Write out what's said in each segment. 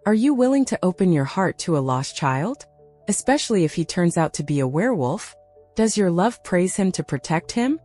Are you willing to open your heart to a lost child? Especially if he turns out to be a werewolf? Does your love praise him to protect him?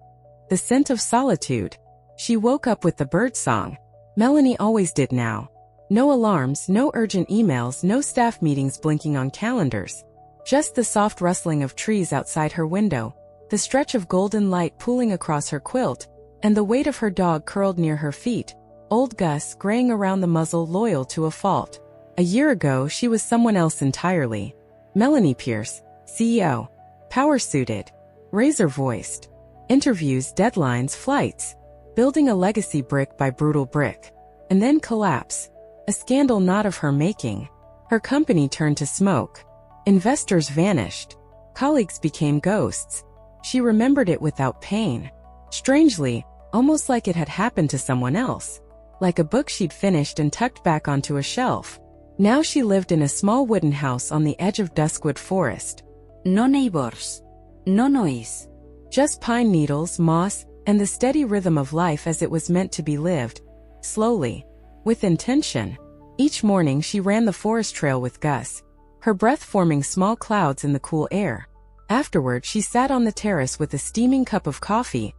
The scent of solitude. She woke up with the bird song. Melanie always did now. No alarms, no urgent emails, no staff meetings blinking on calendars. Just the soft rustling of trees outside her window, the stretch of golden light pooling across her quilt, and the weight of her dog curled near her feet, old Gus graying around the muzzle loyal to a fault. A year ago she was someone else entirely. Melanie Pierce, CEO. Power-suited. Razor-voiced. Interviews, deadlines, flights. Building a legacy brick by brutal brick. And then collapse. A scandal not of her making. Her company turned to smoke. Investors vanished. Colleagues became ghosts. She remembered it without pain. Strangely, almost like it had happened to someone else. Like a book she'd finished and tucked back onto a shelf. Now she lived in a small wooden house on the edge of Duskwood Forest. No neighbors. No noise. Just pine needles, moss, and the steady rhythm of life as it was meant to be lived. Slowly. With intention. Each morning she ran the forest trail with Gus, her breath forming small clouds in the cool air. Afterward she sat on the terrace with a steaming cup of coffee,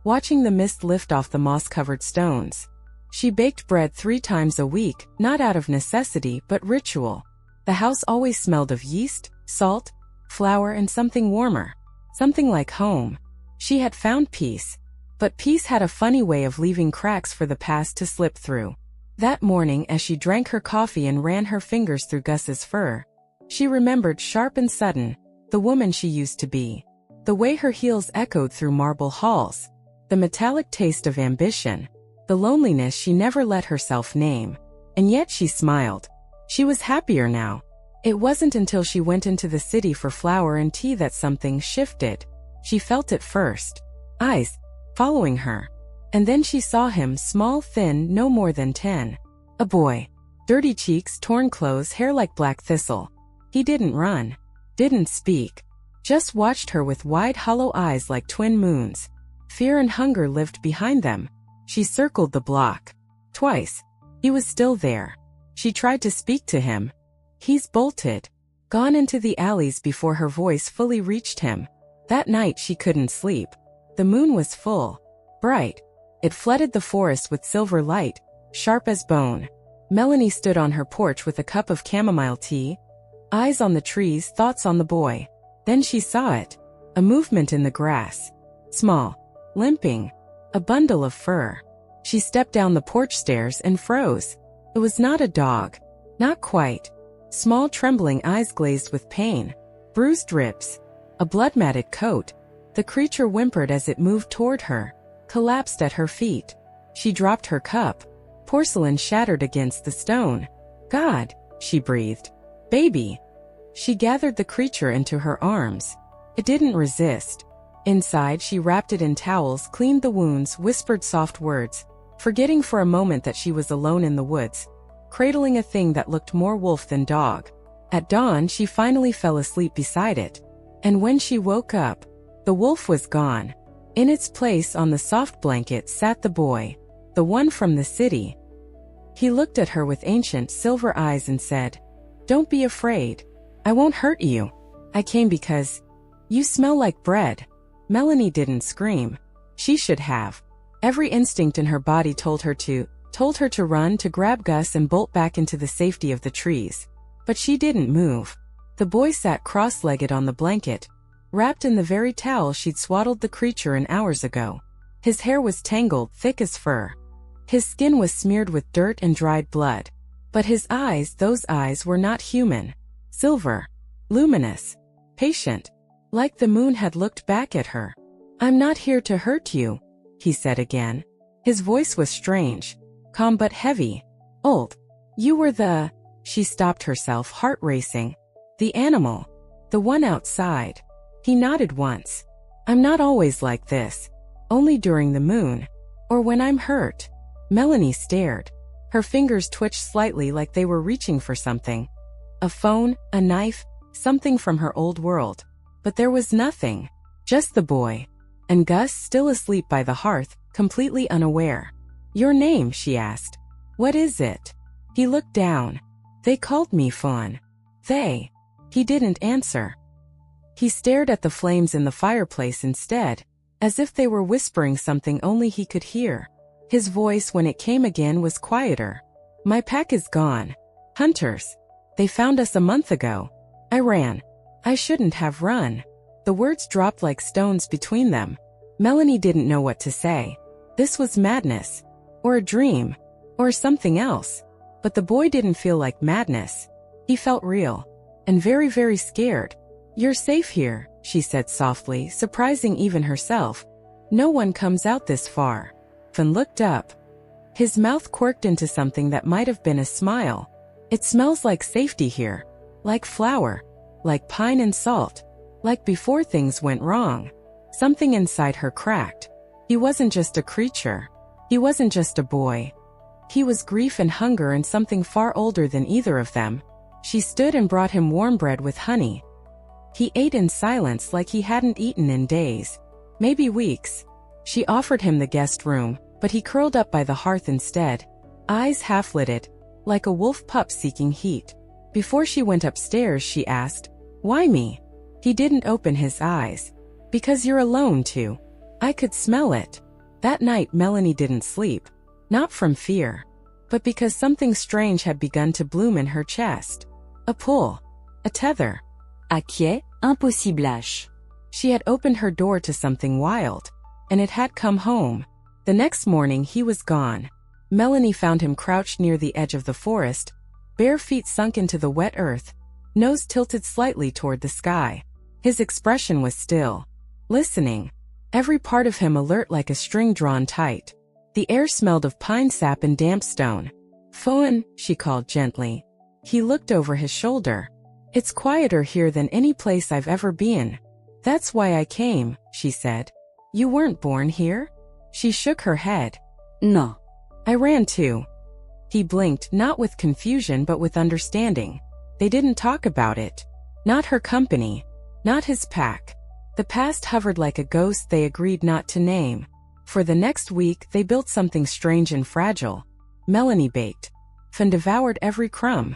watching the mist lift off the moss-covered stones. She baked bread 3 times a week, not out of necessity but ritual. The house always smelled of yeast, salt, flour, and something warmer. Something like home. She had found peace. But peace had a funny way of leaving cracks for the past to slip through. That morning, as she drank her coffee and ran her fingers through Gus's fur, she remembered sharp and sudden, the woman she used to be. The way her heels echoed through marble halls. The metallic taste of ambition. The loneliness she never let herself name. And yet she smiled. She was happier now. It wasn't until she went into the city for flour and tea that something shifted. She felt it first. Eyes following her. And then she saw him, small, thin, no more than 10. A boy. Dirty cheeks, torn clothes, hair like black thistle. He didn't run. Didn't speak. Just watched her with wide, hollow eyes like twin moons. Fear and hunger lived behind them. She circled the block. Twice. He was still there. She tried to speak to him. He's bolted. Gone into the alleys before her voice fully reached him. That night she couldn't sleep. The moon was full. Bright. It flooded the forest with silver light, sharp as bone. Melanie stood on her porch with a cup of chamomile tea. Eyes on the trees, thoughts on the boy. Then she saw it. A movement in the grass. Small. Limping. A bundle of fur. She stepped down the porch stairs and froze. It was not a dog. Not quite. Small trembling eyes glazed with pain. Bruised ribs. A blood-matted coat. The creature whimpered as it moved toward her. Collapsed at her feet. She dropped her cup. Porcelain shattered against the stone. God, she breathed. Baby. She gathered the creature into her arms. It didn't resist. Inside, she wrapped it in towels, cleaned the wounds, whispered soft words, forgetting for a moment that she was alone in the woods, cradling a thing that looked more wolf than dog. At dawn, she finally fell asleep beside it. And when she woke up, the wolf was gone. In its place on the soft blanket sat the boy, the one from the city. He looked at her with ancient silver eyes and said, "Don't be afraid. I won't hurt you. I came because you smell like bread." Melanie didn't scream. She should have. Every instinct in her body told her to run, to grab Gus and bolt back into the safety of the trees. But she didn't move. The boy sat cross-legged on the blanket, wrapped in the very towel she'd swaddled the creature in hours ago. His hair was tangled, thick as fur. His skin was smeared with dirt and dried blood. But his eyes, those eyes were not human. Silver. Luminous. Patient. Like the moon had looked back at her. "I'm not here to hurt you," he said again. His voice was strange. Calm but heavy. "Old. You were the..." She stopped herself, heart racing. "The animal. The one outside." He nodded once. "I'm not always like this. Only during the moon. Or when I'm hurt." Melanie stared. Her fingers twitched slightly like they were reaching for something. A phone, a knife, something from her old world. But there was nothing. Just the boy. And Gus still asleep by the hearth, completely unaware. "Your name?" she asked. "What is it?" He looked down. They called me Fawn. They. He didn't answer. He stared at the flames in the fireplace instead, as if they were whispering something only he could hear. His voice, when it came again, was quieter. My pack is gone. Hunters. They found us a month ago. I ran. I shouldn't have run. The words dropped like stones between them. Melanie didn't know what to say. This was madness. Or a dream. Or something else. But the boy didn't feel like madness. He felt real. And very, very scared. You're safe here, she said softly, surprising even herself. No one comes out this far. Finn looked up. His mouth quirked into something that might have been a smile. It smells like safety here. Like flour. Like pine and salt. Like before things went wrong. Something inside her cracked. He wasn't just a creature. He wasn't just a boy. He was grief and hunger and something far older than either of them. She stood and brought him warm bread with honey. He ate in silence like he hadn't eaten in days. Maybe weeks. She offered him the guest room, but he curled up by the hearth instead, eyes half-lidded, like a wolf pup seeking heat. Before she went upstairs, she asked, "Why me?" He didn't open his eyes. "Because you're alone too. I could smell it." That night Melanie didn't sleep. Not from fear, but because something strange had begun to bloom in her chest. A pull. A tether. Inquiet, impossiblage. She had opened her door to something wild, and it had come home. The next morning he was gone. Melanie found him crouched near the edge of the forest, bare feet sunk into the wet earth, nose tilted slightly toward the sky. His expression was still, listening, every part of him alert like a string drawn tight. The air smelled of pine sap and damp stone. "Fawn," she called gently. He looked over his shoulder. "It's quieter here than any place I've ever been." "That's why I came," she said. "You weren't born here?" She shook her head. No. "I ran too." He blinked, not with confusion but with understanding. They didn't talk about it. Not her company. Not his pack. The past hovered like a ghost they agreed not to name. For the next week they built something strange and fragile. Melanie baked. Finn devoured every crumb.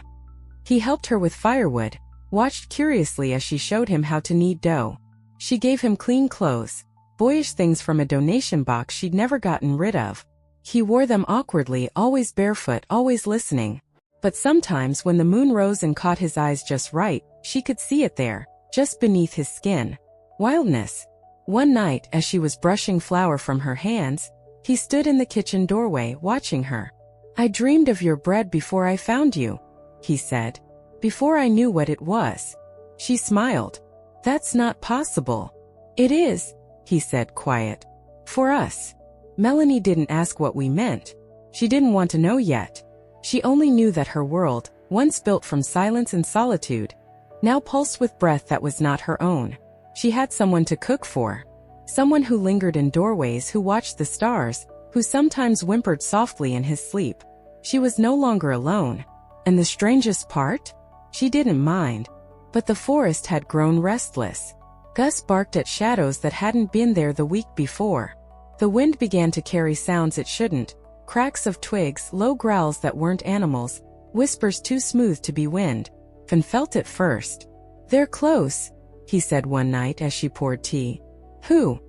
He helped her with firewood, watched curiously as she showed him how to knead dough. She gave him clean clothes, boyish things from a donation box she'd never gotten rid of. He wore them awkwardly, always barefoot, always listening. But sometimes when the moon rose and caught his eyes just right, she could see it there, just beneath his skin. Wildness. One night, as she was brushing flour from her hands, he stood in the kitchen doorway, watching her. "I dreamed of your bread before I found you," he said. "Before I knew what it was." She smiled. "That's not possible." "It is," he said, quiet. "For us." Melanie didn't ask what we meant. She didn't want to know yet. She only knew that her world, once built from silence and solitude, now pulsed with breath that was not her own. She had someone to cook for. Someone who lingered in doorways, who watched the stars, who sometimes whimpered softly in his sleep. She was no longer alone. And the strangest part? She didn't mind. But the forest had grown restless. Gus barked at shadows that hadn't been there the week before. The wind began to carry sounds it shouldn't. Cracks of twigs, low growls that weren't animals, whispers too smooth to be wind. Finn felt it first. "They're close," he said one night as she poured tea. "Who?"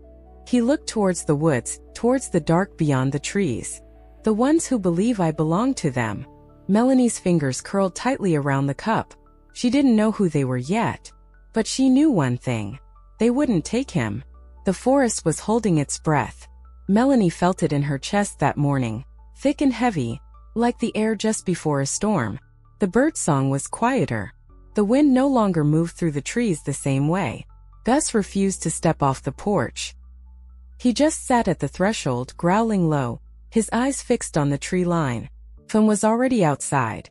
He looked towards the woods, towards the dark beyond the trees. "The ones who believe I belong to them." Melanie's fingers curled tightly around the cup. She didn't know who they were yet. But she knew one thing. They wouldn't take him. The forest was holding its breath. Melanie felt it in her chest that morning, thick and heavy, like the air just before a storm. The birdsong was quieter. The wind no longer moved through the trees the same way. Gus refused to step off the porch. He just sat at the threshold, growling low, his eyes fixed on the tree line. Finn was already outside.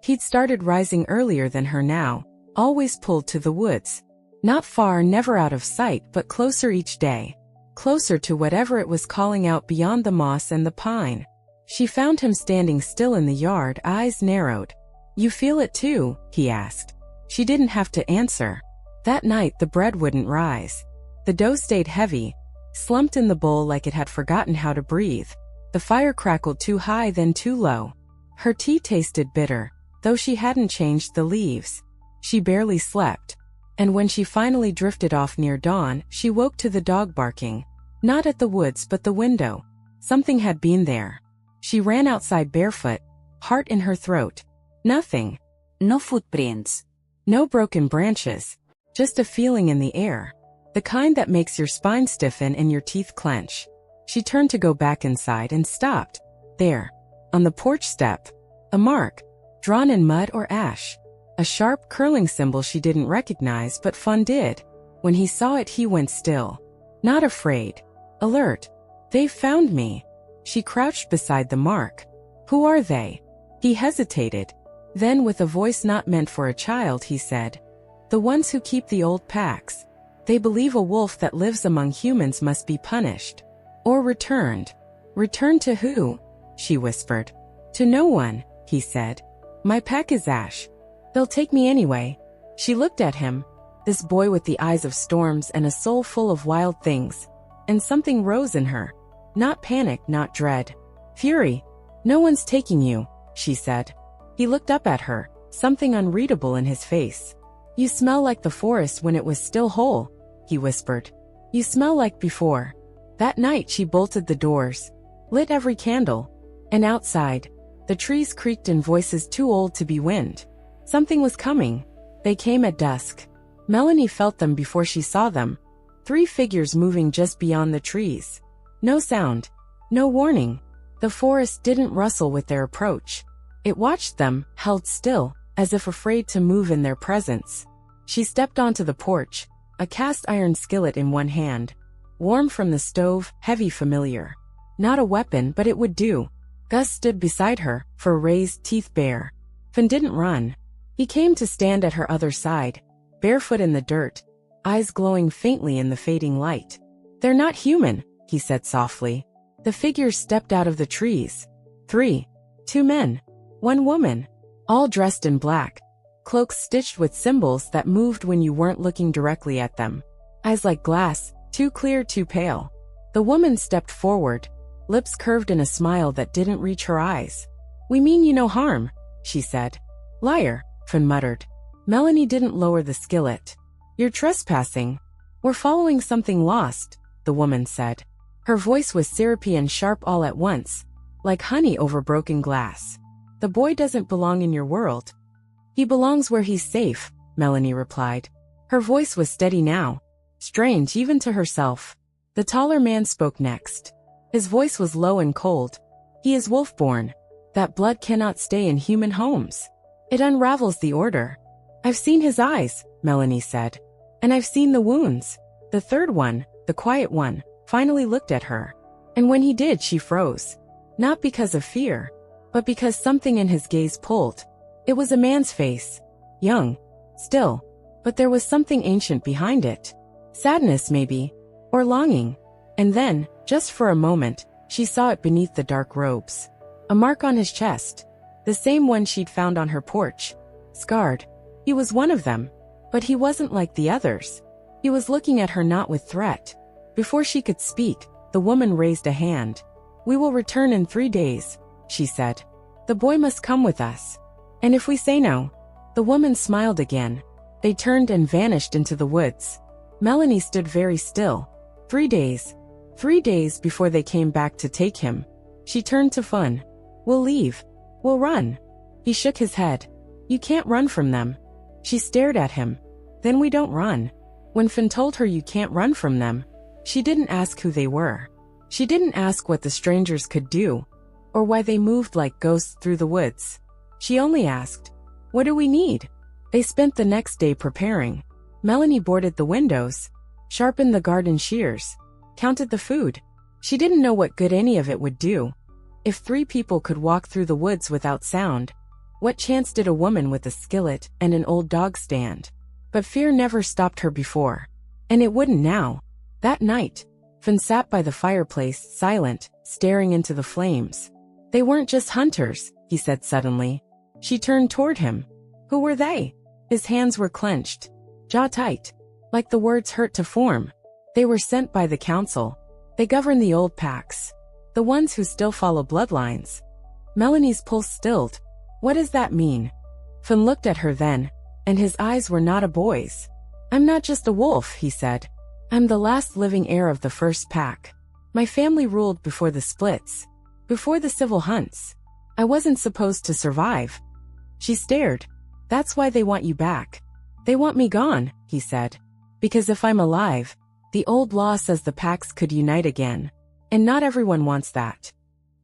He'd started rising earlier than her now, always pulled to the woods. Not far, never out of sight, but closer each day. Closer to whatever it was calling out beyond the moss and the pine. She found him standing still in the yard, eyes narrowed. "You feel it too?" he asked. She didn't have to answer. That night the bread wouldn't rise. The dough stayed heavy, slumped in the bowl like it had forgotten how to breathe. The fire crackled too high then too low. Her tea tasted bitter, though she hadn't changed the leaves. She barely slept. And when she finally drifted off near dawn, she woke to the dog barking. Not at the woods but the window. Something had been there. She ran outside barefoot, heart in her throat. Nothing. No footprints. No broken branches. Just a feeling in the air. The kind that makes your spine stiffen and your teeth clench. She turned to go back inside and stopped. There. On the porch step. A mark. Drawn in mud or ash. A sharp curling symbol she didn't recognize but Fun did. When he saw it he went still. Not afraid. Alert. They've found me. She crouched beside the mark. Who are they? He hesitated. Then with a voice not meant for a child he said, the ones who keep the old packs. They believe a wolf that lives among humans must be punished. Or returned. Returned to who? She whispered. To no one, he said. My pack is ash. They'll take me anyway. She looked at him, this boy with the eyes of storms and a soul full of wild things. And something rose in her. Not panic, not dread. Fury. No one's taking you, she said. He looked up at her, something unreadable in his face. You smell like the forest when it was still whole, he whispered. You smell like before. That night she bolted the doors, lit every candle, and outside, the trees creaked in voices too old to be wind. Something was coming. They came at dusk. Melanie felt them before she saw them. 3 figures moving just beyond the trees. No sound. No warning. The forest didn't rustle with their approach. It watched them, held still, as if afraid to move in their presence. She stepped onto the porch, a cast iron skillet in one hand. Warm from the stove, heavy familiar. Not a weapon, but it would do. Gus stood beside her, fur raised, teeth bare. Finn didn't run. He came to stand at her other side, barefoot in the dirt, eyes glowing faintly in the fading light. They're not human, he said softly. The figures stepped out of the trees. 3. 2 men. 1 woman. All dressed in black. Cloaks stitched with symbols that moved when you weren't looking directly at them. Eyes like glass, too clear, too pale. The woman stepped forward, lips curved in a smile that didn't reach her eyes. We mean you no harm, she said. Liar, Finn muttered. Melanie didn't lower the skillet. You're trespassing. We're following something lost, the woman said. Her voice was syrupy and sharp all at once, like honey over broken glass. The boy doesn't belong in your world. He belongs where he's safe, Melanie replied. Her voice was steady now, strange even to herself. The taller man spoke next. His voice was low and cold. He is wolf-born. That blood cannot stay in human homes. It unravels the order. I've seen his eyes, Melanie said. And I've seen the wounds. The third one, the quiet one, finally looked at her. And when he did, she froze. Not because of fear, but because something in his gaze pulled. It was a man's face. Young. Still. But there was something ancient behind it. Sadness, maybe. Or longing. And then, just for a moment, she saw it beneath the dark robes. A mark on his chest. The same one she'd found on her porch. Scarred. He was one of them. But he wasn't like the others. He was looking at her not with threat. Before she could speak, the woman raised a hand. We will return in 3 days, she said. The boy must come with us. And if we say no? The woman smiled again. They turned and vanished into the woods. Melanie stood very still. 3 days. 3 days before they came back to take him. She turned to Fun. We'll leave. We'll run. He shook his head. You can't run from them. She stared at him. Then we don't run. When Finn told her you can't run from them, she didn't ask who they were. She didn't ask what the strangers could do, or why they moved like ghosts through the woods. She only asked, what do we need? They spent the next day preparing. Melanie boarded the windows, sharpened the garden shears, counted the food. She didn't know what good any of it would do. If 3 people could walk through the woods without sound, what chance did a woman with a skillet and an old dog stand? But fear never stopped her before. And it wouldn't now. That night, Finn sat by the fireplace, silent, staring into the flames. They weren't just hunters, he said suddenly. She turned toward him. Who were they? His hands were clenched, jaw tight, like the words hurt to form. They were sent by the council. They govern the old packs, the ones who still follow bloodlines. Melanie's pulse stilled. What does that mean? Finn looked at her then, and his eyes were not a boy's. I'm not just a wolf, he said. I'm the last living heir of the first pack. My family ruled before the splits, before the civil hunts. I wasn't supposed to survive. She stared. That's why they want you back. They want me gone, he said. Because if I'm alive, the old law says the packs could unite again. And not everyone wants that.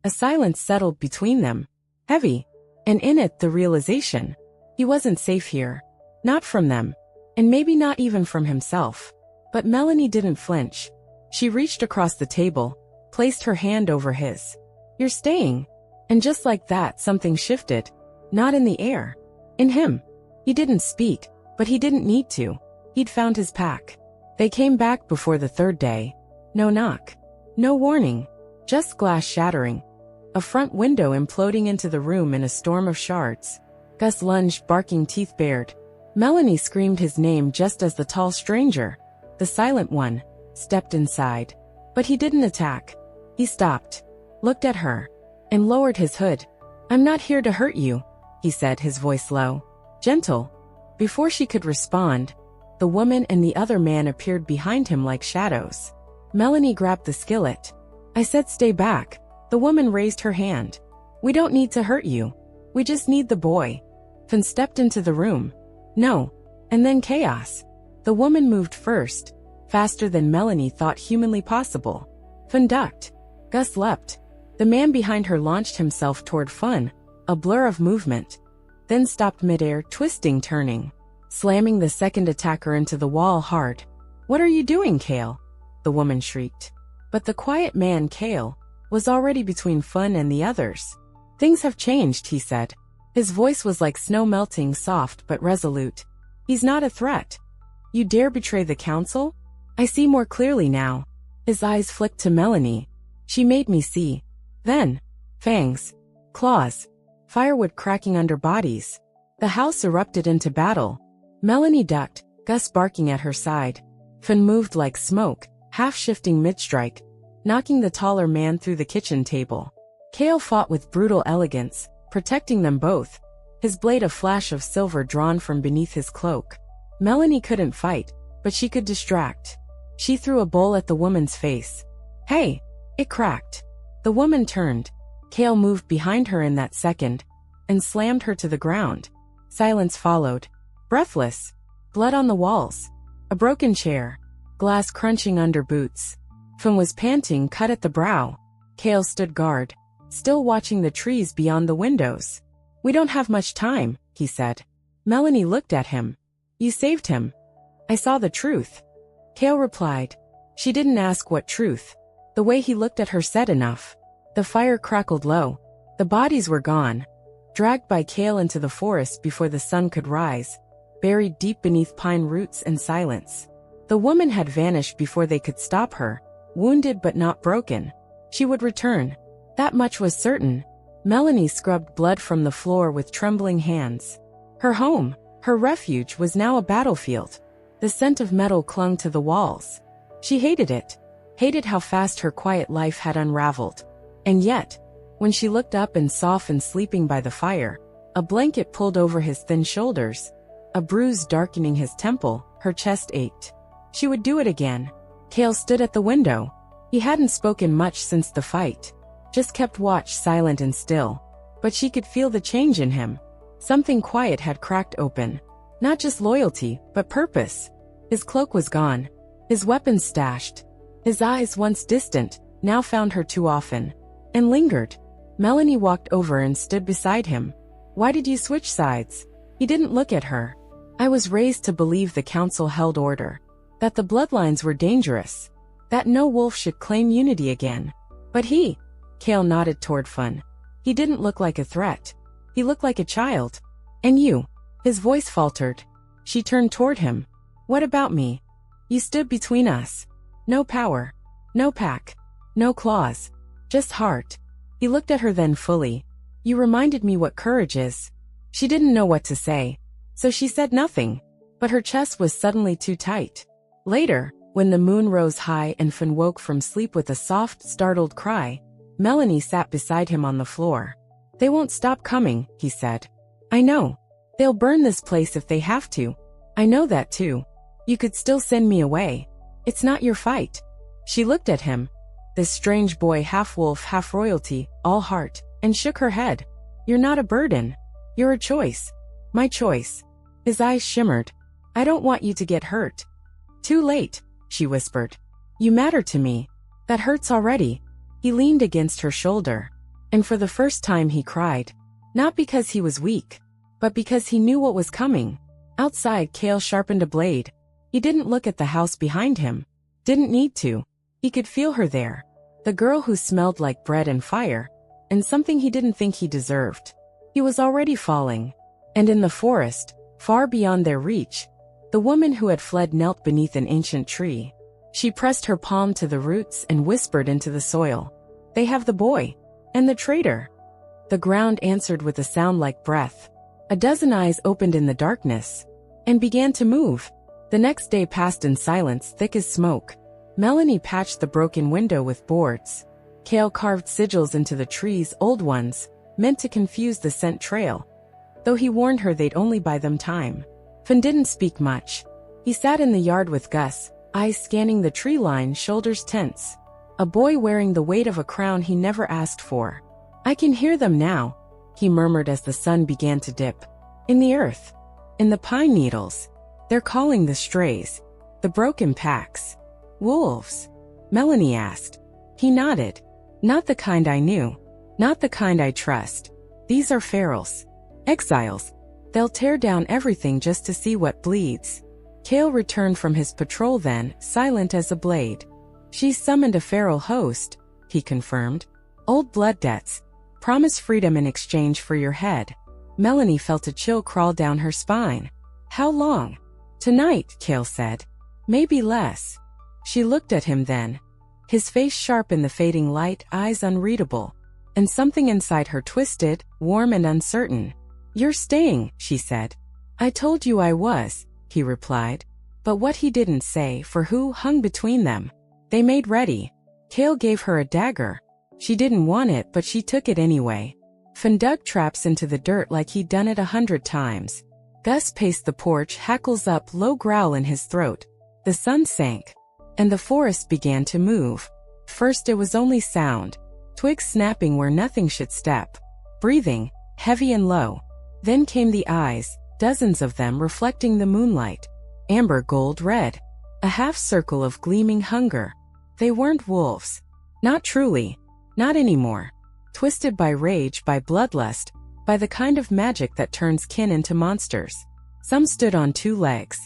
A silence settled between them, heavy, and in it the realization. He wasn't safe here. Not from them. And maybe not even from himself. But Melanie didn't flinch. She reached across the table, placed her hand over his. You're staying. And just like that, something shifted. Not in the air. In him. He didn't speak, but he didn't need to. He'd found his pack. They came back before the third day. No knock. No warning. Just glass shattering. A front window imploding into the room in a storm of shards. Gus lunged, barking, teeth bared. Melanie screamed his name just as the tall stranger, the silent one, stepped inside. But he didn't attack. He stopped, looked at her, and lowered his hood. I'm not here to hurt you, he said, his voice low, gentle. Before she could respond, the woman and the other man appeared behind him like shadows. Melanie grabbed the skillet. I said stay back. The woman raised her hand. We don't need to hurt you. We just need the boy. Finn stepped into the room. No. And then chaos. The woman moved first, faster than Melanie thought humanly possible. Finn ducked. Gus leapt. The man behind her launched himself toward Finn, a blur of movement. Then stopped midair, twisting, turning, slamming the second attacker into the wall hard. What are you doing, Kale? The woman shrieked. But the quiet man, Kale, was already between Finn and the others. Things have changed, he said. His voice was like snow melting, soft but resolute. He's not a threat. You dare betray the council? I see more clearly now. His eyes flicked to Melanie. She made me see. Then, fangs, claws, firewood cracking under bodies. The house erupted into battle. Melanie ducked, Gus barking at her side. Finn moved like smoke, half shifting mid-strike, knocking the taller man through the kitchen table. Kale fought with brutal elegance, protecting them both, his blade a flash of silver drawn from beneath his cloak. Melanie couldn't fight, but she could distract. She threw a bowl at the woman's face. Hey! It cracked. The woman turned. Kale moved behind her in that second, and slammed her to the ground. Silence followed. Breathless. Blood on the walls. A broken chair. Glass crunching under boots. Finn was panting, cut at the brow. Kale stood guard, still watching the trees beyond the windows. We don't have much time, he said. Melanie looked at him. You saved him. I saw the truth. Kale replied. She didn't ask what truth. The way he looked at her said enough. The fire crackled low. The bodies were gone, dragged by Kale into the forest before the sun could rise, buried deep beneath pine roots and silence. The woman had vanished before they could stop her, wounded but not broken. She would return. That much was certain. Melanie scrubbed blood from the floor with trembling hands. Her home, her refuge, was now a battlefield. The scent of metal clung to the walls. She hated it. Hated how fast her quiet life had unraveled. And yet, when she looked up and saw Finn sleeping by the fire, a blanket pulled over his thin shoulders, a bruise darkening his temple, her chest ached. She would do it again. Kale stood at the window. He hadn't spoken much since the fight. Just kept watch, silent and still. But she could feel the change in him. Something quiet had cracked open. Not just loyalty, but purpose. His cloak was gone. His weapons stashed. His eyes, once distant, now found her too often. And lingered. Melanie walked over and stood beside him. Why did you switch sides? He didn't look at her. I was raised to believe the council held order. That the bloodlines were dangerous. That no wolf should claim unity again. But he... Kale nodded toward Finn. He didn't look like a threat. He looked like a child. And you? His voice faltered. She turned toward him. What about me? You stood between us. No power. No pack. No claws. Just heart. He looked at her then fully. You reminded me what courage is. She didn't know what to say, so she said nothing. But her chest was suddenly too tight. Later, when the moon rose high and Finn woke from sleep with a soft, startled cry, Melanie sat beside him on the floor. They won't stop coming, he said. I know. They'll burn this place if they have to. I know that too. You could still send me away. It's not your fight. She looked at him, this strange boy, half wolf, half royalty, all heart, and shook her head. You're not a burden. You're a choice. My choice. His eyes shimmered. I don't want you to get hurt. Too late, she whispered. You matter to me. That hurts already. He leaned against her shoulder. And for the first time he cried. Not because he was weak, but because he knew what was coming. Outside, Cale sharpened a blade. He didn't look at the house behind him. Didn't need to. He could feel her there. The girl who smelled like bread and fire. And something he didn't think he deserved. He was already falling. And in the forest, far beyond their reach, the woman who had fled knelt beneath an ancient tree. She pressed her palm to the roots and whispered into the soil. They have the boy. And the traitor. The ground answered with a sound like breath. A dozen eyes opened in the darkness. And began to move. The next day passed in silence, thick as smoke. Melanie patched the broken window with boards. Cale carved sigils into the trees, old ones, meant to confuse the scent trail. Though he warned her they'd only buy them time. Finn didn't speak much. He sat in the yard with Gus, eyes scanning the tree line, shoulders tense. A boy wearing the weight of a crown he never asked for. I can hear them now, he murmured as the sun began to dip. In the earth. In the pine needles. They're calling the strays. The broken packs. Wolves? Melanie asked. He nodded. Not the kind I knew. Not the kind I trust. These are ferals. Exiles. They'll tear down everything just to see what bleeds. Cale returned from his patrol then, silent as a blade. She's summoned a feral host, he confirmed. Old blood debts. Promise freedom in exchange for your head. Melanie felt a chill crawl down her spine. How long? Tonight, Cale said. Maybe less. She looked at him then. His face sharp in the fading light, eyes unreadable. And something inside her twisted, warm and uncertain. You're staying, she said. I told you I was, he replied. But what he didn't say for who hung between them. They made ready. Cale gave her a dagger. She didn't want it, but she took it anyway. Finn dug traps into the dirt like he'd done it 100 times. Gus paced the porch, hackles up, low growl in his throat. The sun sank. And the forest began to move. First it was only sound. Twigs snapping where nothing should step. Breathing, heavy and low. Then came the eyes, dozens of them reflecting the moonlight. Amber, gold, red. A half circle of gleaming hunger. They weren't wolves. Not truly. Not anymore. Twisted by rage, by bloodlust, by the kind of magic that turns kin into monsters. Some stood on 2 legs.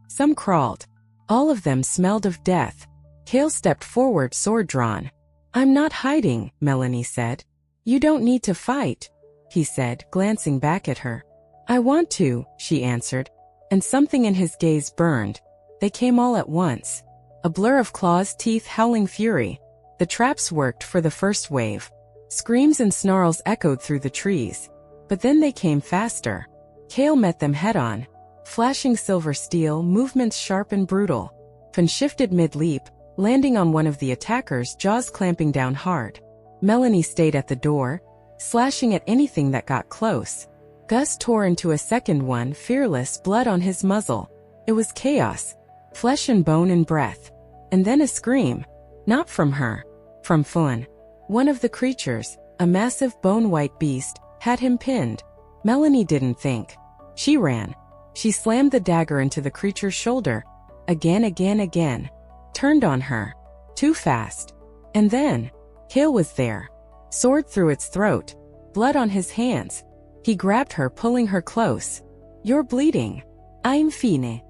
Some crawled. All of them smelled of death. Cale stepped forward, sword drawn. I'm not hiding, Melanie said. You don't need to fight, he said, glancing back at her. I want to, she answered. And something in his gaze burned. They came all at once. A blur of claws, teeth, howling fury. The traps worked for the first wave. Screams and snarls echoed through the trees. But then they came faster. Cale met them head-on. Flashing silver steel, movements sharp and brutal. Finn shifted mid-leap, landing on one of the attackers, jaws clamping down hard. Melanie stayed at the door, slashing at anything that got close. Gus tore into a second one, fearless, blood on his muzzle. It was chaos. Flesh and bone and breath. And then a scream. Not from her. From Finn. One of the creatures, a massive bone-white beast, had him pinned. Melanie didn't think. She ran. She slammed the dagger into the creature's shoulder. Again. Turned on her. Too fast. And then, Cale was there. Sword through its throat. Blood on his hands. He grabbed her, pulling her close. You're bleeding. I'm fine.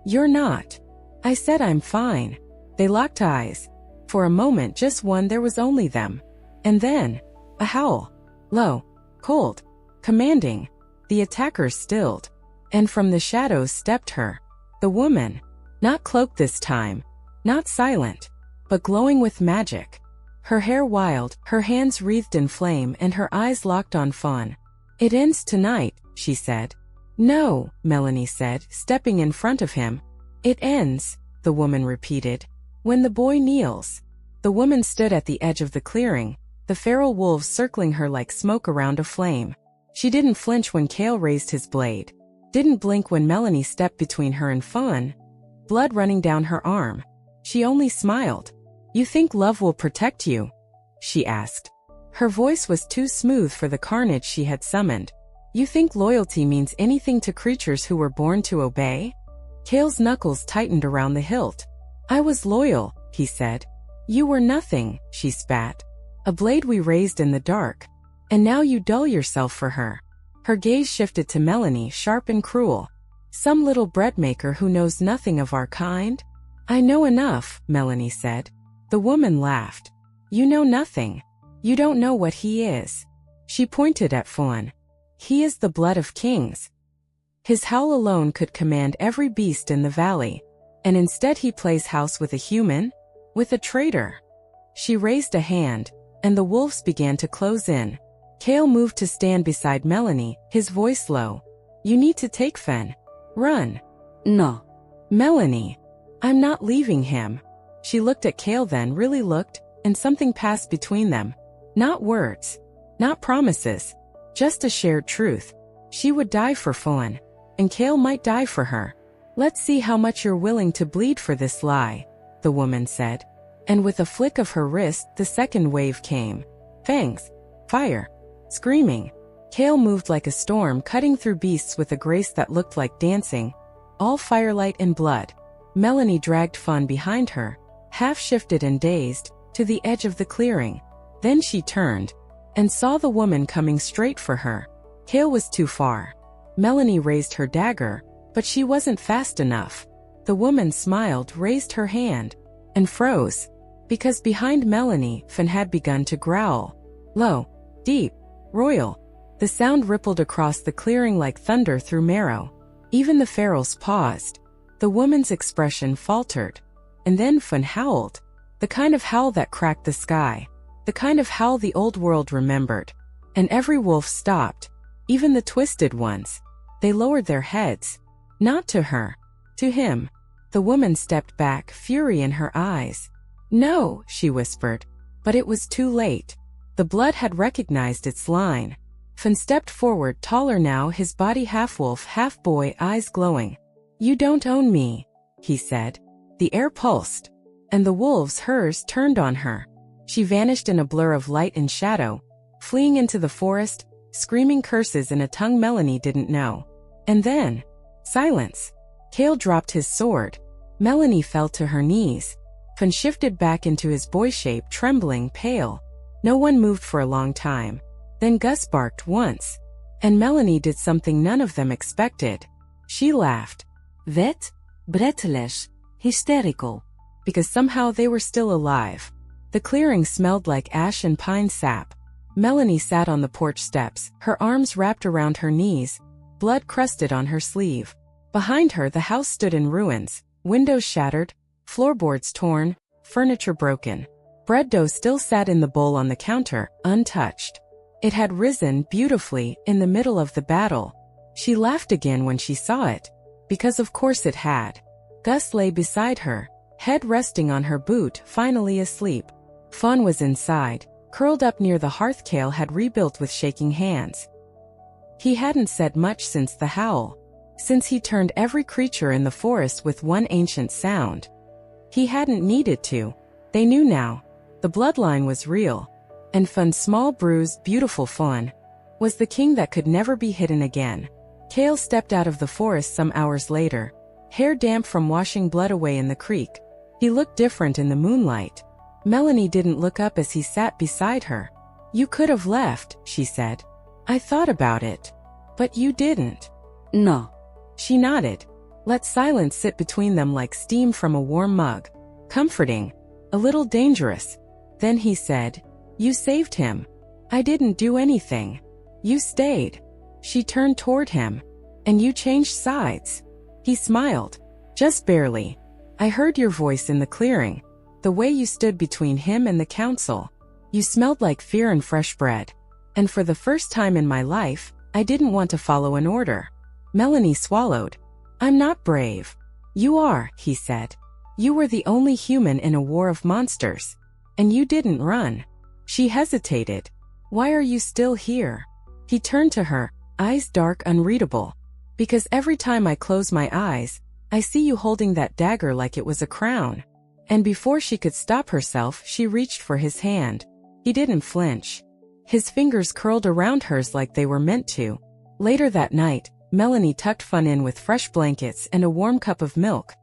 You're not. I said I'm fine. They locked eyes. For a moment, just one, there was only them. And then, a howl. Low, cold, commanding. The attackers stilled. And from the shadows stepped her. The woman. Not cloaked this time. Not silent. But glowing with magic. Her hair wild, her hands wreathed in flame, and her eyes locked on Fawn. It ends tonight, she said. No, Melanie said, stepping in front of him. It ends, the woman repeated. When the boy kneels. The woman stood at the edge of the clearing, the feral wolves circling her like smoke around a flame. She didn't flinch when Cale raised his blade. Didn't blink when Melanie stepped between her and Fawn, blood running down her arm. She only smiled. "You think love will protect you?" she asked. Her voice was too smooth for the carnage she had summoned. "You think loyalty means anything to creatures who were born to obey?" Cale's knuckles tightened around the hilt. "I was loyal," he said. "You were nothing," she spat. "A blade we raised in the dark. And now you dull yourself for her." Her gaze shifted to Melanie, sharp and cruel. "Some little bread maker who knows nothing of our kind?" "I know enough," Melanie said. The woman laughed. "You know nothing. You don't know what he is." She pointed at Fawn. "He is the blood of kings. His howl alone could command every beast in the valley. And instead he plays house with a human? With a traitor." She raised a hand, and the wolves began to close in. Cale moved to stand beside Melanie, his voice low. "You need to take Fen. Run." No. "Melanie, I'm not leaving him." She looked at Cale, then really looked, and something passed between them. Not words. Not promises. Just a shared truth. She would die for Fawn. And Cale might die for her. "Let's see how much you're willing to bleed for this lie," the woman said. And with a flick of her wrist, the second wave came. Fangs. Fire. Screaming. Cale moved like a storm, cutting through beasts with a grace that looked like dancing. All firelight and blood. Melanie dragged Fawn behind her, half shifted and dazed, to the edge of the clearing. Then she turned, and saw the woman coming straight for her. Cale was too far. Melanie raised her dagger, but she wasn't fast enough. The woman smiled, raised her hand, and froze. Because behind Melanie, Fen had begun to growl. Low, deep, royal. The sound rippled across the clearing like thunder through marrow. Even the ferals paused. The woman's expression faltered. And then Fen howled. The kind of howl that cracked the sky. The kind of howl the old world remembered. And every wolf stopped. Even the twisted ones. They lowered their heads. Not to her. To him. The woman stepped back, fury in her eyes. "No," she whispered. But it was too late. The blood had recognized its line. Fen stepped forward, taller now, his body half-wolf, half-boy, eyes glowing. "You don't own me," he said. The air pulsed. And the wolves, hers, turned on her. She vanished in a blur of light and shadow, fleeing into the forest, screaming curses in a tongue Melanie didn't know. And then, silence. Cale dropped his sword. Melanie fell to her knees. Fen shifted back into his boy shape, trembling, pale. No one moved for a long time. Then Gus barked once. And Melanie did something none of them expected. She laughed. Vet? Brettles. Hysterical. Because somehow they were still alive. The clearing smelled like ash and pine sap. Melanie sat on the porch steps, her arms wrapped around her knees, blood crusted on her sleeve. Behind her the house stood in ruins, windows shattered, floorboards torn, furniture broken. Bread dough still sat in the bowl on the counter, untouched. It had risen beautifully in the middle of the battle. She laughed again when she saw it. Because of course it had. Gus lay beside her, head resting on her boot, finally asleep. Fawn was inside, curled up near the hearth. Cale had rebuilt with shaking hands. He hadn't said much since the howl. Since he turned every creature in the forest with one ancient sound. He hadn't needed to. They knew now. The bloodline was real. And Fawn's small, bruised, beautiful Fawn was the king that could never be hidden again. Cale stepped out of the forest some hours later, hair damp from washing blood away in the creek. He looked different in the moonlight. Melanie didn't look up as he sat beside her. "You could have left," she said. "I thought about it. But you didn't." No. She nodded. Let silence sit between them like steam from a warm mug. Comforting. A little dangerous. Then he said, "You saved him. I didn't do anything. You stayed." She turned toward him. "And you changed sides." He smiled. "Just barely. I heard your voice in the clearing. The way you stood between him and the council. You smelled like fear and fresh bread. And for the first time in my life, I didn't want to follow an order." Melanie swallowed. "I'm not brave." "You are," he said. "You were the only human in a war of monsters. And you didn't run." She hesitated. "Why are you still here?" He turned to her, eyes dark, unreadable. Because every time I close my eyes, I see you holding that dagger like it was a crown. And before she could stop herself, she reached for his hand. He didn't flinch. His fingers curled around hers like they were meant to. Later that night, Melanie tucked Fun in with fresh blankets and a warm cup of milk.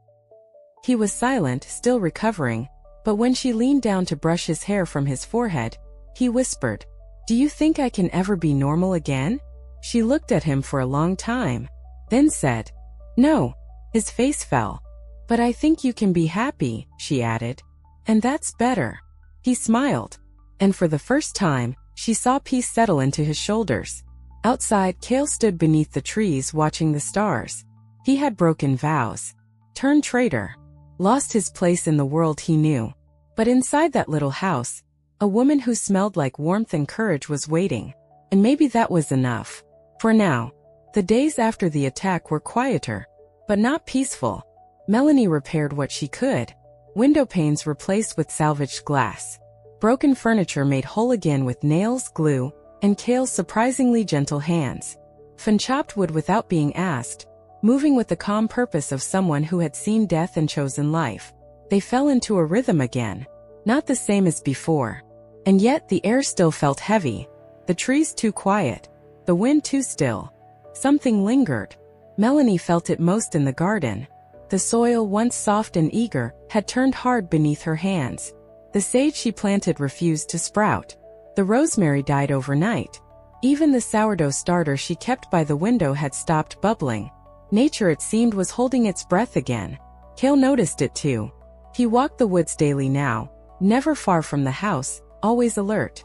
He was silent, still recovering, but when she leaned down to brush his hair from his forehead, he whispered, "Do you think I can ever be normal again?" She looked at him for a long time, then said, "No." His face fell. "But I think you can be happy," she added. "And that's better." He smiled. And for the first time, she saw peace settle into his shoulders. Outside, Cale stood beneath the trees watching the stars. He had broken vows, turned traitor, lost his place in the world he knew. But inside that little house, a woman who smelled like warmth and courage was waiting. And maybe that was enough. For now. The days after the attack were quieter, but not peaceful. Melanie repaired what she could. Window panes replaced with salvaged glass. Broken furniture made whole again with nails, glue, and Cale's surprisingly gentle hands. Fun chopped wood without being asked, moving with the calm purpose of someone who had seen death and chosen life. They fell into a rhythm again. Not the same as before. And yet the air still felt heavy. The trees too quiet. The wind too still. Something lingered. Melanie felt it most in the garden. The soil, once soft and eager, had turned hard beneath her hands. The sage she planted refused to sprout. The rosemary died overnight. Even the sourdough starter she kept by the window had stopped bubbling. Nature, it seemed, was holding its breath again. Cale noticed it too. He walked the woods daily now, never far from the house, always alert.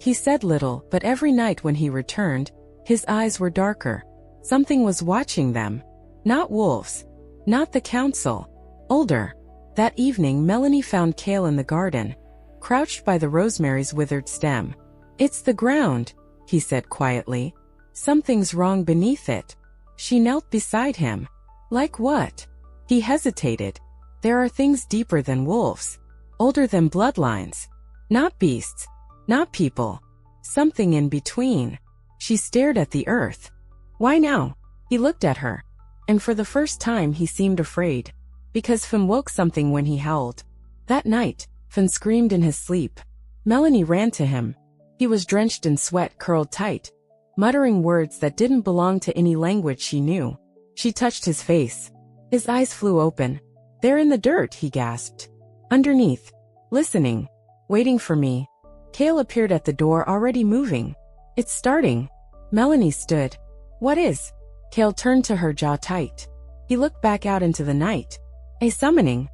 He said little, but every night when he returned, his eyes were darker. Something was watching them. Not wolves. Not the council. Older. That evening, Melanie found Cale in the garden, crouched by the rosemary's withered stem. "It's the ground," he said quietly. "Something's wrong beneath it." She knelt beside him. "Like what?" He hesitated. "There are things deeper than wolves. Older than bloodlines. Not beasts. Not people. Something in between." She stared at the earth. "Why now?" He looked at her. And for the first time he seemed afraid. Because Fun woke something when he howled. That night, Fun screamed in his sleep. Melanie ran to him. He was drenched in sweat, curled tight, muttering words that didn't belong to any language she knew. She touched his face. His eyes flew open. "They're in the dirt," he gasped. "Underneath. Listening. Waiting for me." Cale appeared at the door, already moving. "It's starting." Melanie stood. "What is?" Cale turned to her, jaw tight. He looked back out into the night. A summoning.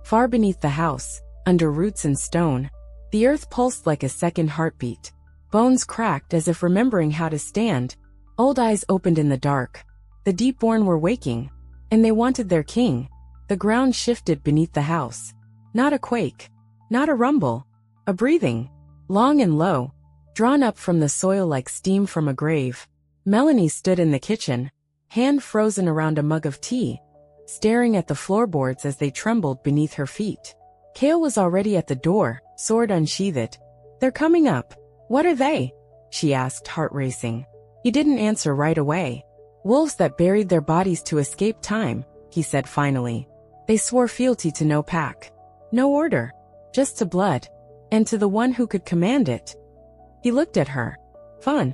Far beneath the house, under roots and stone, the earth pulsed like a second heartbeat. Bones cracked as if remembering how to stand. Old eyes opened in the dark. The deep-born were waking, and they wanted their king. The ground shifted beneath the house. Not a quake. Not a rumble. A breathing. Long and low. Drawn up from the soil like steam from a grave. Melanie stood in the kitchen, hand frozen around a mug of tea, staring at the floorboards as they trembled beneath her feet. Cale was already at the door, sword unsheathed. "They're coming up." "What are they?" she asked, heart racing. He didn't answer right away. "Wolves that buried their bodies to escape time," he said finally. "They swore fealty to no pack. No order. Just to blood. And to the one who could command it." He looked at her. Fun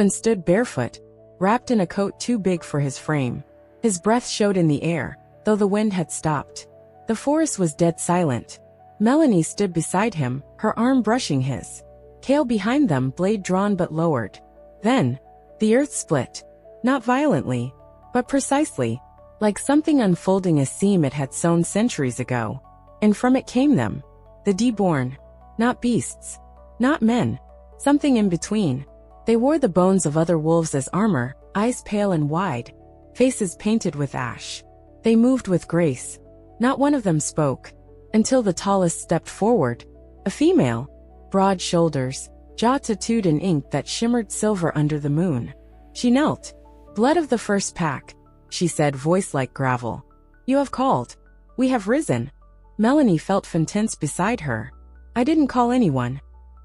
stood barefoot, wrapped in a coat too big for his frame. His breath showed in the air, though the wind had stopped. The forest was dead silent. Melanie stood beside him, her arm brushing his. Cale behind them, blade drawn but lowered. Then, the earth split. Not violently, but precisely, like something unfolding a seam it had sown centuries ago. And from it came them. The deborn. Not beasts. Not men. Something in between. They wore the bones of other wolves as armor, eyes pale and wide, faces painted with ash. They moved with grace. Not one of them spoke, until the tallest stepped forward. A female. Broad shoulders, jaw tattooed in ink that shimmered silver under the moon. She knelt. "Blood of the first pack," she said, voice like gravel. "You have called. We have risen." Melanie felt Fun tense beside her. "I didn't call anyone."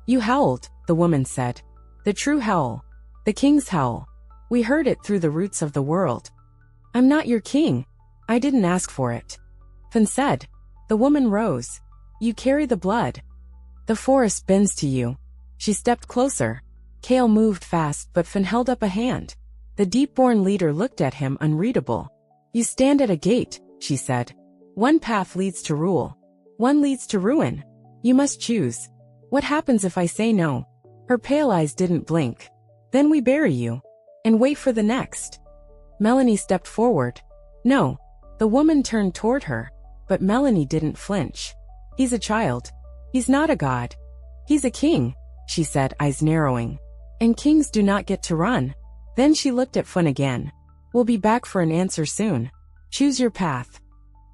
"You howled," the woman said. "The true howl. The king's howl. We heard it through the roots of the world. I'm not your king. I didn't ask for it. Finn said. The woman rose. You carry the blood. The forest bends to you. She stepped closer. Kale moved fast, but Finn held up a hand. The deep-born leader looked at him, unreadable. You stand at a gate, she said. One path leads to rule. One leads to ruin. You must choose. What happens if I say no? Her pale eyes didn't blink. Then we bury you. And wait for the next. Melanie stepped forward. No. The woman turned toward her. But Melanie didn't flinch. He's a child. He's not a god. He's a king, she said, eyes narrowing. And kings do not get to run. Then she looked at Finn again. We'll be back for an answer soon. Choose your path.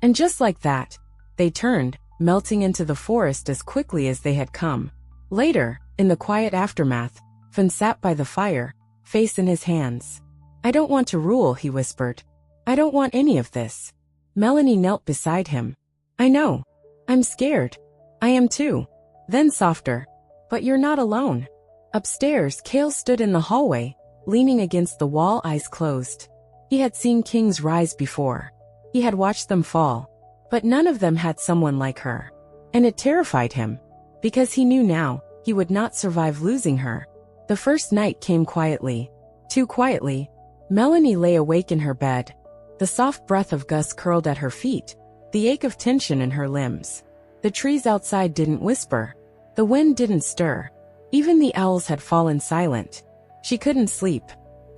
And just like that, they turned, melting into the forest as quickly as they had come. Later, in the quiet aftermath, Finn sat by the fire, face in his hands. I don't want to rule, he whispered. I don't want any of this. Melanie knelt beside him. I know. I'm scared. I am too. Then softer. But you're not alone. Upstairs, Kale stood in the hallway, leaning against the wall, eyes closed. He had seen kings rise before. He had watched them fall. But none of them had someone like her. And it terrified him. Because he knew now, he would not survive losing her. The first night came quietly. Too quietly. Melanie lay awake in her bed. The soft breath of Gus curled at her feet. The ache of tension in her limbs. The trees outside didn't whisper. The wind didn't stir. Even the owls had fallen silent. She couldn't sleep.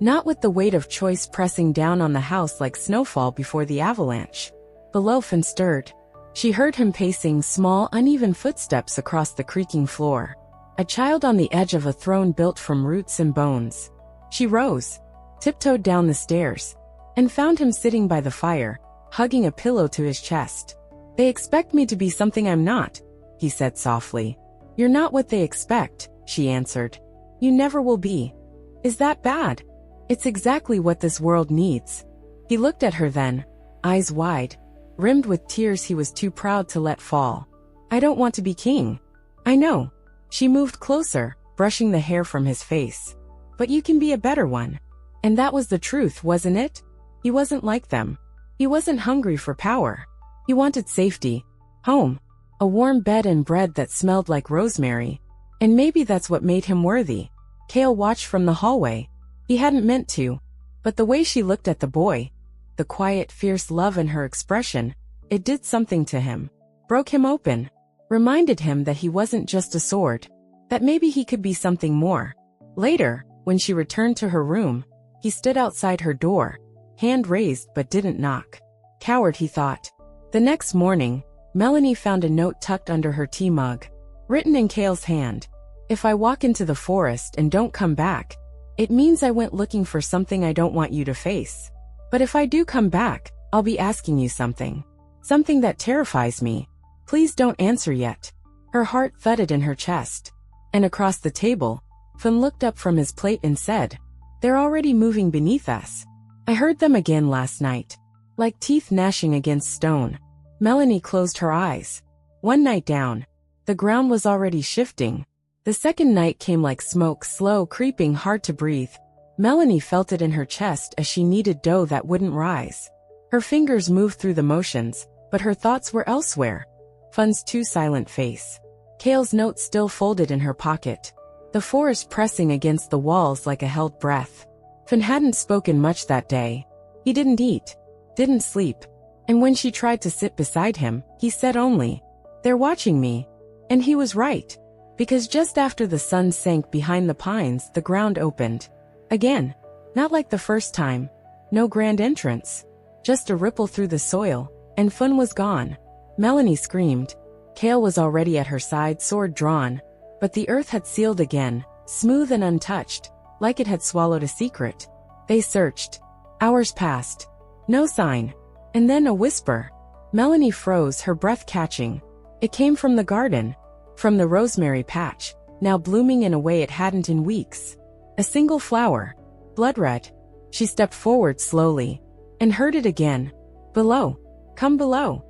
Not with the weight of choice pressing down on the house like snowfall before the avalanche. Below, Finn stirred. She heard him pacing small, uneven footsteps across the creaking floor. A child on the edge of a throne built from roots and bones. She rose, tiptoed down the stairs, and found him sitting by the fire, hugging a pillow to his chest. They expect me to be something I'm not, he said softly. You're not what they expect, she answered. You never will be. Is that bad? It's exactly what this world needs. He looked at her then, eyes wide, rimmed with tears he was too proud to let fall. I don't want to be king. I know. She moved closer, brushing the hair from his face. But you can be a better one. And that was the truth, wasn't it? He wasn't like them. He wasn't hungry for power. He wanted safety, home, a warm bed and bread that smelled like rosemary. And maybe that's what made him worthy. Kale watched from the hallway. He hadn't meant to. But the way she looked at the boy, the quiet, fierce love in her expression, it did something to him. Broke him open. Reminded him that he wasn't just a sword. That maybe he could be something more. Later, when she returned to her room, he stood outside her door, hand raised but didn't knock. Coward, he thought. The next morning, Melanie found a note tucked under her tea mug. Written in Kale's hand. If I walk into the forest and don't come back, it means I went looking for something I don't want you to face. But if I do come back, I'll be asking you something. Something that terrifies me. Please don't answer yet. Her heart thudded in her chest. And across the table, Finn looked up from his plate and said, They're already moving beneath us. I heard them again last night. Like teeth gnashing against stone. Melanie closed her eyes. One night down. The ground was already shifting. The second night came like smoke, slow, creeping, hard to breathe. Melanie felt it in her chest as she kneaded dough that wouldn't rise. Her fingers moved through the motions, but her thoughts were elsewhere. Finn's too silent face. Kale's note still folded in her pocket. The forest pressing against the walls like a held breath. Finn hadn't spoken much that day. He didn't eat. Didn't sleep. And when she tried to sit beside him, he said only, They're watching me. And he was right. Because just after the sun sank behind the pines, the ground opened. Again. Not like the first time. No grand entrance. Just a ripple through the soil, and Finn was gone. Melanie screamed. Kale was already at her side, sword drawn. But the earth had sealed again, smooth and untouched, like it had swallowed a secret. They searched. Hours passed. No sign. And then a whisper. Melanie froze, her breath catching. It came from the garden. From the rosemary patch, now blooming in a way it hadn't in weeks. A single flower. Blood red. She stepped forward slowly. And heard it again. Below. Come below.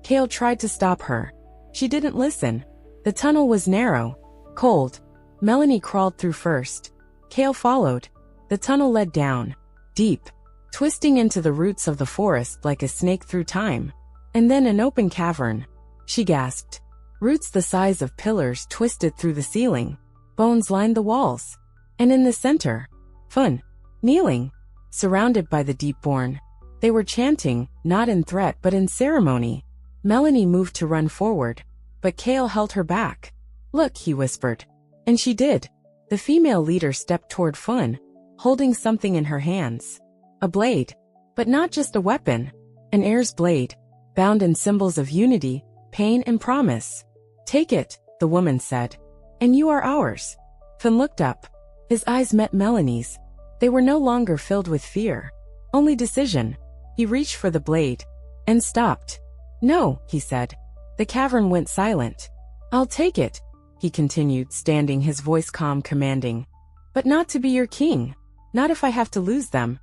Kale tried to stop her. She didn't listen. The tunnel was narrow. Cold. Melanie crawled through first. Kale followed. The tunnel led down, deep, twisting into the roots of the forest like a snake through time. And then an open cavern. She gasped. Roots the size of pillars twisted through the ceiling. Bones lined the walls. And in the center, Fun, kneeling, surrounded by the Deepborn. They were chanting, not in threat but in ceremony. Melanie moved to run forward, but Kale held her back. Look, he whispered. And she did. The female leader stepped toward Fun, holding something in her hands. A blade. But not just a weapon. An heir's blade, bound in symbols of unity, pain and promise. Take it, the woman said. And you are ours. Fun looked up. His eyes met Melanie's. They were no longer filled with fear. Only decision. He reached for the blade. And stopped. No, he said. The cavern went silent. I'll take it, he continued, standing, his voice calm, commanding. But not to be your king. Not if I have to lose them.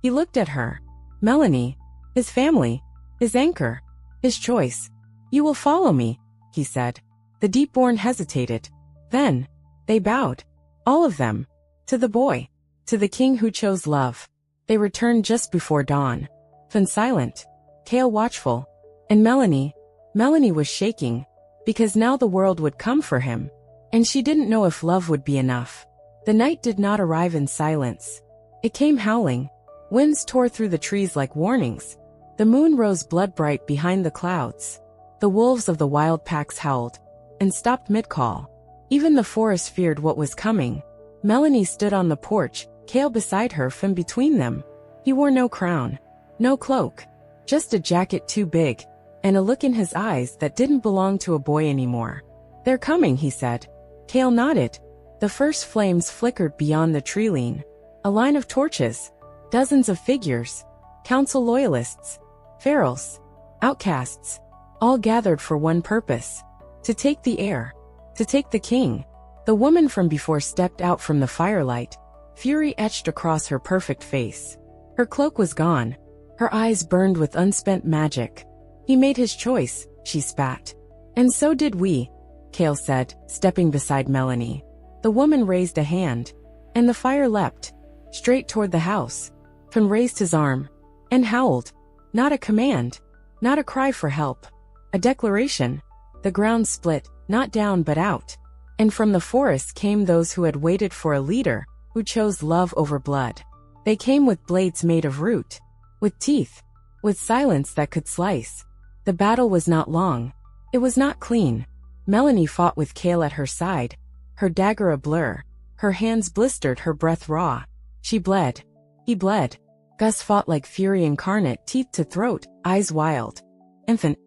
He looked at her. Melanie. His family. His anchor. His choice. You will follow me, he said. The Deepborn hesitated. Then, they bowed. All of them. To the boy. To the king who chose love. They returned just before dawn. Fun silent. Kale watchful. And Melanie was shaking. Because now the world would come for him. And she didn't know if love would be enough. The night did not arrive in silence. It came howling. Winds tore through the trees like warnings. The moon rose blood-bright behind the clouds. The wolves of the wild packs howled. And stopped mid-call. Even the forest feared what was coming. Melanie stood on the porch, Kale beside her, Fun between them. He wore no crown. No cloak. Just a jacket too big. And a look in his eyes that didn't belong to a boy anymore. They're coming, he said. Kale nodded. The first flames flickered beyond the tree line. A line of torches. Dozens of figures. Council loyalists. Ferals. Outcasts. All gathered for one purpose. To take the heir. To take the king. The woman from before stepped out from the firelight. Fury etched across her perfect face. Her cloak was gone. Her eyes burned with unspent magic. He made his choice, she spat. And so did we, Kale said, stepping beside Melanie. The woman raised a hand. And the fire leapt. Straight toward the house. Fun raised his arm. And howled. Not a command. Not a cry for help. A declaration. The ground split, not down but out. And from the forest came those who had waited for a leader, who chose love over blood. They came with blades made of root. With teeth. With silence that could slice. The battle was not long. It was not clean. Melanie fought with Kale at her side. Her dagger a blur. Her hands blistered, her breath raw. She bled. He bled. Gus fought like fury incarnate, teeth to throat, eyes wild. Infant.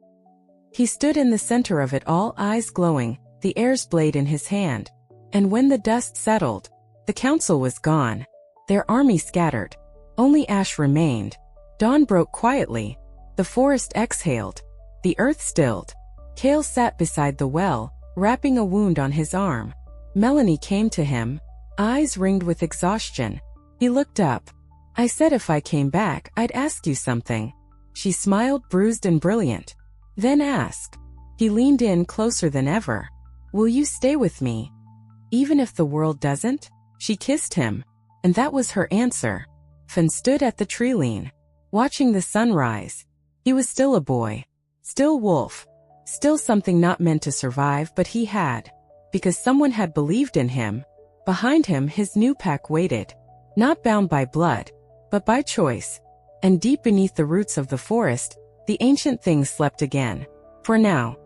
He stood in the center of it all, eyes glowing, the heir's blade in his hand. And when the dust settled, the council was gone. Their army scattered. Only ash remained. Dawn broke quietly. The forest exhaled. The earth stilled. Kale sat beside the well, wrapping a wound on his arm. Melanie came to him, eyes ringed with exhaustion. He looked up. I said if I came back, I'd ask you something. She smiled, bruised and brilliant. Then ask. He leaned in closer than ever. Will you stay with me? Even if the world doesn't? She kissed him. And that was her answer. Fun stood at the tree line, watching the sunrise. He was still a boy. Still wolf. Still something not meant to survive, but he had. Because someone had believed in him. Behind him his new pack waited. Not bound by blood, but by choice. And deep beneath the roots of the forest, the ancient things slept again. For now,